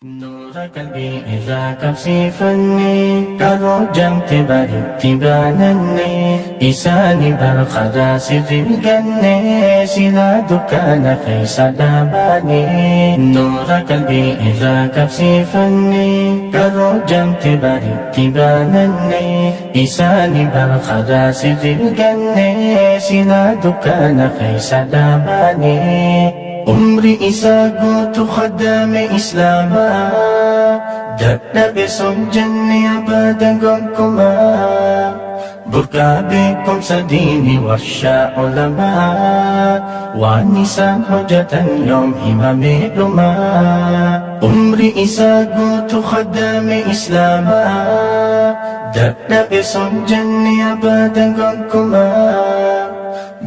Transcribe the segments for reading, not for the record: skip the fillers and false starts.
نور قلبي إذا كفيفني كروجمت برتبانني إساني برخدا سر الجنة سلا دكان خيس داباني نور قلبي إذا كفيفني كروجمت برتبانني إساني برخدا سر الجنة سلا دكان خيس داباني عمري إساقوت خدام إسلاما دقنا بسم جنة أبدا قمكما بركا بكم سديني ورشا علماء والنساء حجة يوم إمام لما عمري إساقوت خدام إسلاما دقنا بسم جنة أبدا قمكما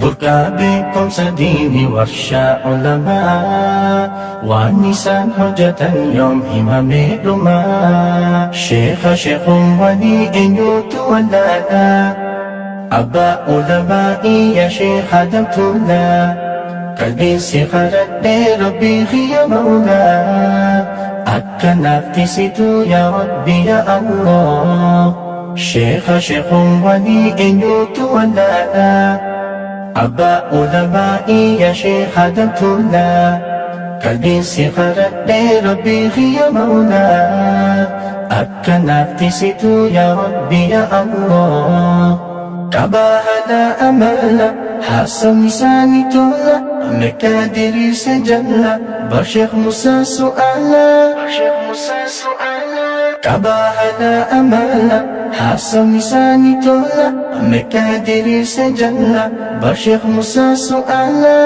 بركا بكم سديني ورشا علماء والنساء حجة يوم إمام لما شيخ ولي يوت ولانا أبا علمائي يا شيخ دمتولا قلبي سخرت ربي يا مولا أكنت ستو يا ربي يا الله شيخ ولي يوت ولانا أبا علمائي يا شيخ دمتولا قلبي سخرت ربي يا مولا أكنت ستو يا ربي يا الله كباهنا أملا حسن لساني تولا مكادر سجلا بشيخ موسى سؤالا كباهنا أملا حسن لساني تولا مكادر سجلا بشيخ موسى سؤالا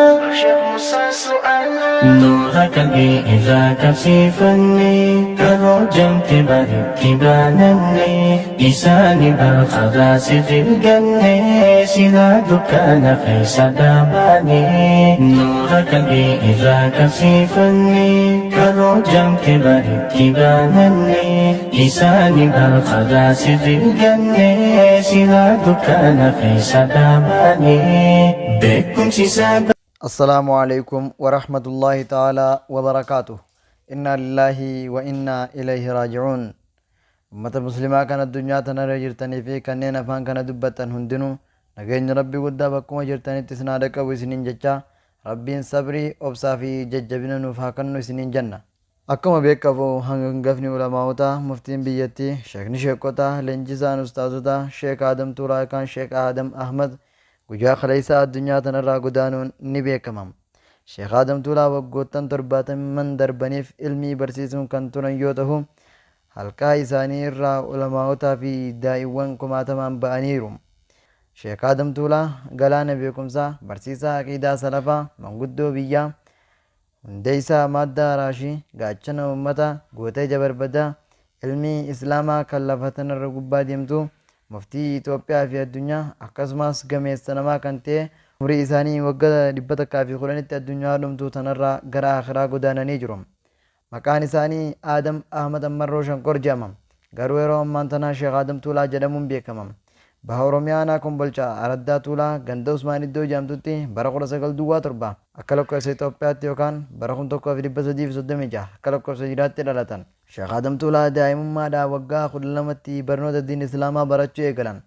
نور قلبي إذا كفيفني كروجمت برتبانني إساني برخدا سر الجنة سلا دكان خيس داباني نور قلبي إذا كفيفني كروجمت برتبانني إساني برخدا سر الجنة سلا دكان خيس داباني بكم سيساب. السلام عليكم ورحمة الله تعالى وبركاته. إنا لله وإنا إليه راجعون. أمة المسلمة كانت الدنيا تنرى جرتني في كنين أفان كان دبتا هندنو نغين ربي قد بكما جرتني تسنادك وسنين ججا ربين صبري أبصا في ججبنا نفاقن سنين جنة أكما بيكفو هنغفني علماؤتا مفتين بيتي شيخني شيخوتا لنجزان أستاذوتا شيخ آدم توراكان شيخ آدم أحمد guyyaa kaleessaa addunyaa tanarraa godaanuun ni beekamam. Sheekh Adam Tuulaa waggoottan 70 darbaniif ilmii barsiisuun kan turan yoo ta'u, halkaa isaanii irraa ulamaa'otaa fi daa'imman kumaatamaan ba'aniiru. Sheekh Adam Tuulaa galaana beekumsaa, barsiisaa aqiidaa salafaa, manguddoo biyyaa, hundeessaa madda raashii, gaachana uummataa, gootee jabarbadaa, ilmii islaamaa kan lafa tanarra gubbaa deemtu muftii Itoophiyaa fi addunyaa akkasumas gameessa namaa kan ta'e umrii isaanii waggaa 110tti addunyaa dhumtuu tanarraa gara akhiraa godaananii jiru. Maqaan isaanii Adam Ahmad Ammarroo Shankor jedhama. Garuu yeroo ammaan tanaa Sheekh Adam Tuulaa jedhamuun beekama. Baha Oromiyaa aanaa Kombolchaa Araddaa Tuulaa ganda Usmaan Iddoo jedhamtutti bara 1907 akka lakkoofsa Itoophiyaatti yookaan bara 1336 akka lakkoofsa Hijraatti dhalatan. Sheekh Adam Tuulaa daa'imummaadhaa waggaa 12tti barnoota diin Islaamaa barachuu eegalan.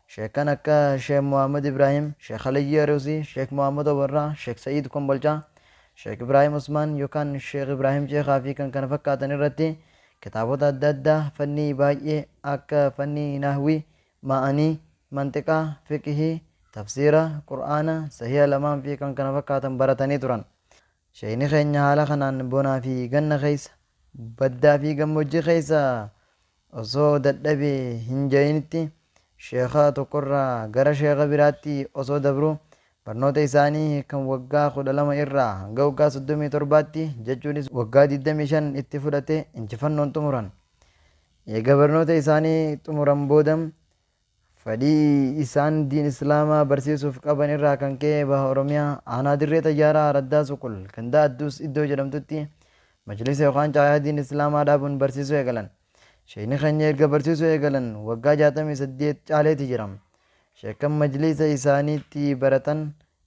Sheekan akka Sheekh Muhammad Ibrahim, Sheekh Aliyyi Aruusii, Sheekh Muhammad Obarraa, Sheekh Sa'iid Kombolchaa, Sheekh Ibrahim Usmaan yookaan Sheekh Ibrahim Sheekhaa fi kan kana fakkaatan irratti kitaabota adda addaa fannii baay'ee akka fannii nahwii, ma'anii, mantiqaa, fiqhii, tafsiira, qur'aana, sahiha lamaan fi kan kana fakkaatan baratanii turan. Sheekni keenya haala kanaan bonaa fi ganna keessa baddaa fi gammoojjii keessa osoo dadhabee hin ja'initti sheekha tokkorraa gara sheekha biraatti osoo dabru barnoota isaanii kan waggaa 12 irraa hanga waggaa 37tti jechuunis waggaa 25 itti fudhate injifannoon xumuran. Eega barnoota isaanii xumuran booda fedhii isaan diin islaamaa barsiisuuf qaban irraa kan ka'e baha Oromiyaa aanaa dirree Tayyaaraa Araddaa Suqul ganda Adduus Iddoo jedhamtutti majlisa yookaan caayaa diin islaamaa dhaabuun barsiisuu eegalan. Sheekni keenya erga barsiisuu eegalan waggaa 68 caaleeti jiram. Sheekan majlisa isaaniitti baratan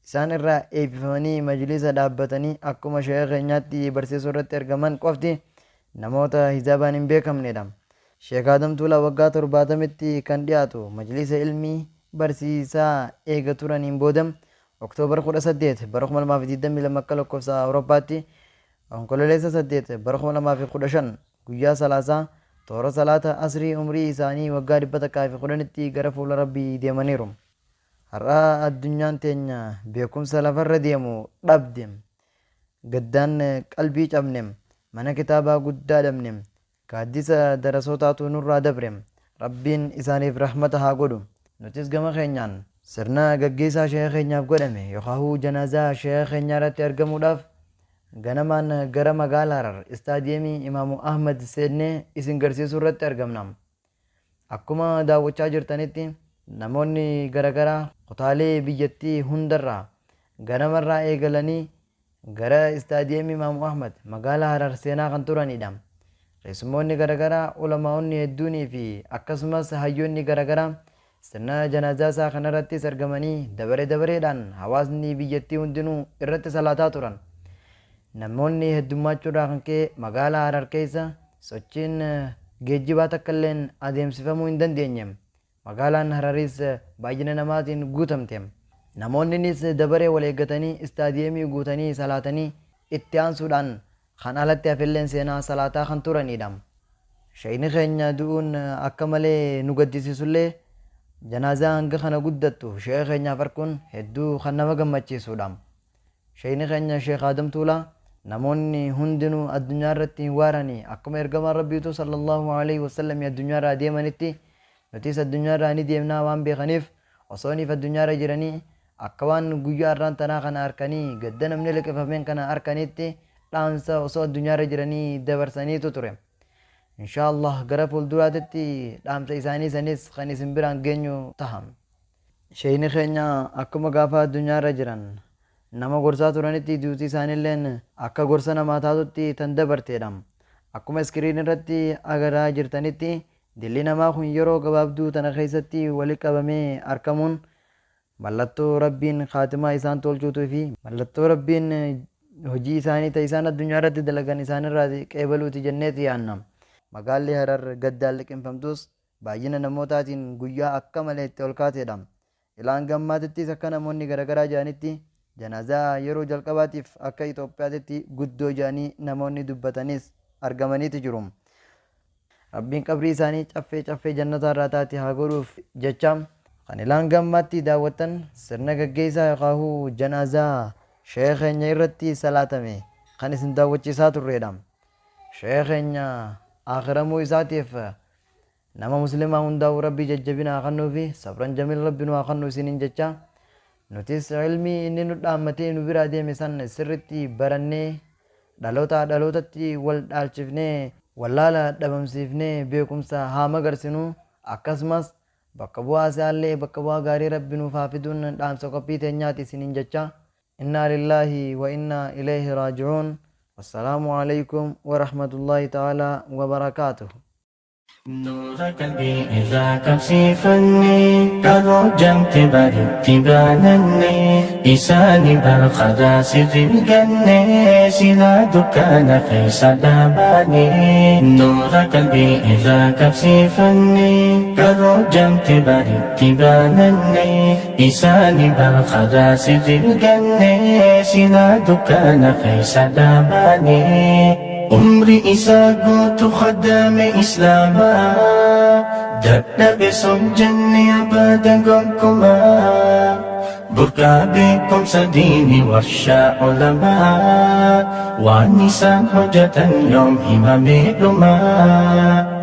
isaan irraa eebbifamanii majlisa dhaabbatanii akkuma sheekha keenyaatti barsiisuu irratti argaman qofti namoota hijaabaan hin beekamnedha. Sheek Adam Tuulaa waggaa 70tti kan dhiyaatu majlisa ilmii barsiisaa eega turaniin booda Oktoobar 18 bara 2022 akka lakkoofsa Awurooppaatti onkololeessa 8 bara 2015 guyyaa salaasaa toora salaata asrii umrii isaanii waggaa 110tti gara fuula Rabbii deemaniiru. Har'a addunyaan teenya beekumsa lafarra deemu dhabde, gaddaan qalbii cabne, mana kitaabaa guddaa dhabne, gaaddisa darasootaatu nurraa dabre. Rabbiin isaaniif rahmata haa godhu. Nutis gama keenyaan sirna gaggeessaa sheekha keenyaaf godhame yookaan janaazaa sheekha keenyaa irratti argamuudhaaf ganamaan gara magaalaa Harar istaadiyeemii Imaamu Ahmad seennee isin garsiisuu irratti argamna. Akkuma daawwachaa jirtanitti namoonni garaagaraa kutaalee biyyattii hundarraa ganamarraa eegalanii gara istaadiyeemii Imaamu Ahmad magaalaa Harar seenaa kan turanidha. Keessummoonni garaagaraa, ulamaa'onni hedduunii fi akkasumas hayyoonni garaagaraa sirna janaazaa isaa kanarrattis argamanii dabareedhaan hawaasni biyyattii hundinuu irratti salaataa turan. Namoonni heddummachuudhaa kan ka'e magaalaa Harar keessa sochiin geejjibaa takka illee adeemsifamuu hin dandeenye. Magaalaan Hararis baay'ina namaatiin guutamte. Namoonnis dabaree wal eeggatanii istaadiyeemii guutanii salaatanii itti aansuudhaan kan alatti hafilleen seenaa salaataa kan turanidha. Sheekni keenya du'uun akka malee nu gaddisiisullee janaazaa hanga kana guddattu sheekha keenyaaf arguun hedduu kan nama gammachiisudha. Sheekni keenya Sheek Adam Tuulaa namoonni hundinuu addunyaa irratti hin waaranii akkuma ergamaan Rabbiitu sallallahu alaihi wasallam addunyaa irraa deemanitti nutis addunyaa irraa ni deemnaa waan beekaniif osoo niif addunyaa irra jiranii akka waan guyyaa irraan tanaa kana harkanii gadda namni liqifameen kana harkanitti dhaamsa osoo addunyaa irra jiranii dabarsaniitu ture. Inshaallah gara fuulduraatti dhaamsa isaanii sanis kan isin biraan geenyu taha. Sheekni keenya akkuma gaafa addunyaa irra jiran nama gorsaa turanitti duuti isaaniilleen akka gorsa namaa taatutti tan dabarteedha. Akkuma iskiriin irratti agarraa jirtanitti dilli namaa kun yeroo gabaabduu tana keessatti walitti qabamee argamuun mallattoo Rabbiin khaatimaa isaan tolchuutuu fi mallattoo Rabbiin hojii isaanii ta'e isaan addunyaa irratti dalagan isaanirraa qeebaluuti jenneeti yaanna. Magaalli Harar gaddaan liqinfamtus baay'ina namootaatiin guyyaa akka malee itti ol kaateedha. Ilaan gammaatittis akka namoonni garaagaraa jedhanitti janaazaa yeroo jalqabaatiif akka Itoophiyaatti guddoo jedhanii namoonni dubbatanis argamaniiti jiru. Rabbiin qabrii isaanii caffee jannataa irraa taate haa godhuuf jecha kan ilaan gammaatti daawwatan sirna gaggeessaa yookaan janaazaa sheekha keenya irratti salaatame kan isin daawwachiisaa turredha. Sheekha keenya akhiramuu isaatiif nama muslimaa hundaa'u Rabbii jajjabina haa kennuu fi sabran jamiil Rabbiin haa kennu isiniin jecha nutis ilmii inni nu dhaammatee nu biraa deeme san sirritti barannee dhalootatti wal dhaalchifnee wallaala dhabamsiifnee beekumsa haa magarsinu akkasumas bakka bu'aa isaallee bakka bu'aa gaarii Rabbi nuuf haa fiduun dhaamsa qophii teenyaati isiniin jecha. Inna lillahi wa inna ilayhi raaji'uun. Wassalaamu alaikum wa rahmatullahi ta'ala wa barakatuh. نور قلبي إذا كفيفني كروجمت برتبانني إساني بالخدا سر الجنة سلا دكان خيس داباني نور قلبي إذا كفيفني كروجمت برتبانني إساني بالخدا سر الجنة سلا دكان خيس داباني عمري إساقوت خدام إسلاما دبنا بسم جنة أبدا قمكما بركا بكم سديني ورشا علماء والنساء حجة يوم إمام لما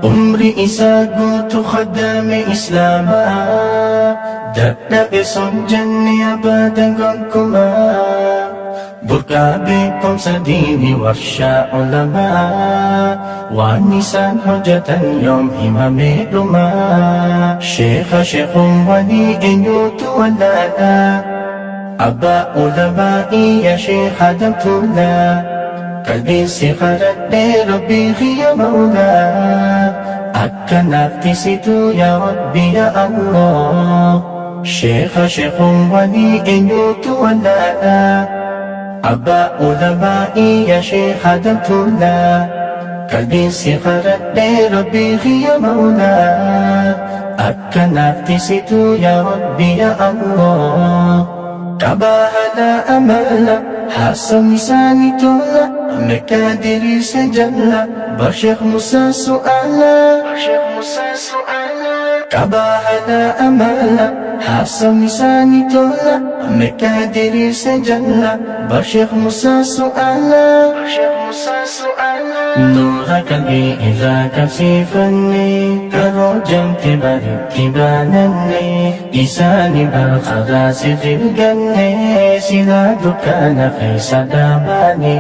عمري إساقوت خدام إسلاما دبنا بسم جنة أبدا قمكما بركا بكم سديني ورشا علماء والنساء حجة يوم إمام لما شيخ ولي يوت ولانا أبا علمائي يا شيخ دمتنا قلبي سخرت ربي يا مولا أكنا افتسيتو يا ربي يا الله شيخ ولي يوت ولانا أبا علمائي يا شيخ دمتنا قلبي سقرت بربي يا مولا أكنت ستو يا ربي يا الله كباهنا أملا حسن لساني تولا مكادري سجلا بشيخ موسى سؤالا كباهنا أملا حسن لساني تولا مكادري سجلا بشيخ موسى سؤالا نورك الإله كفيفني كرجمت برتبانني إساني بالخدا سر الجنة سنادك أنا خيس داماني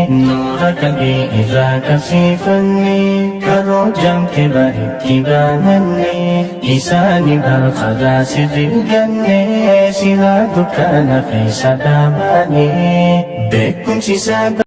نورك الإله كفيفني كرجمت برتبانني إساني بالخدا سر الجنة سنادك أنا خيس داماني بكم سيسابا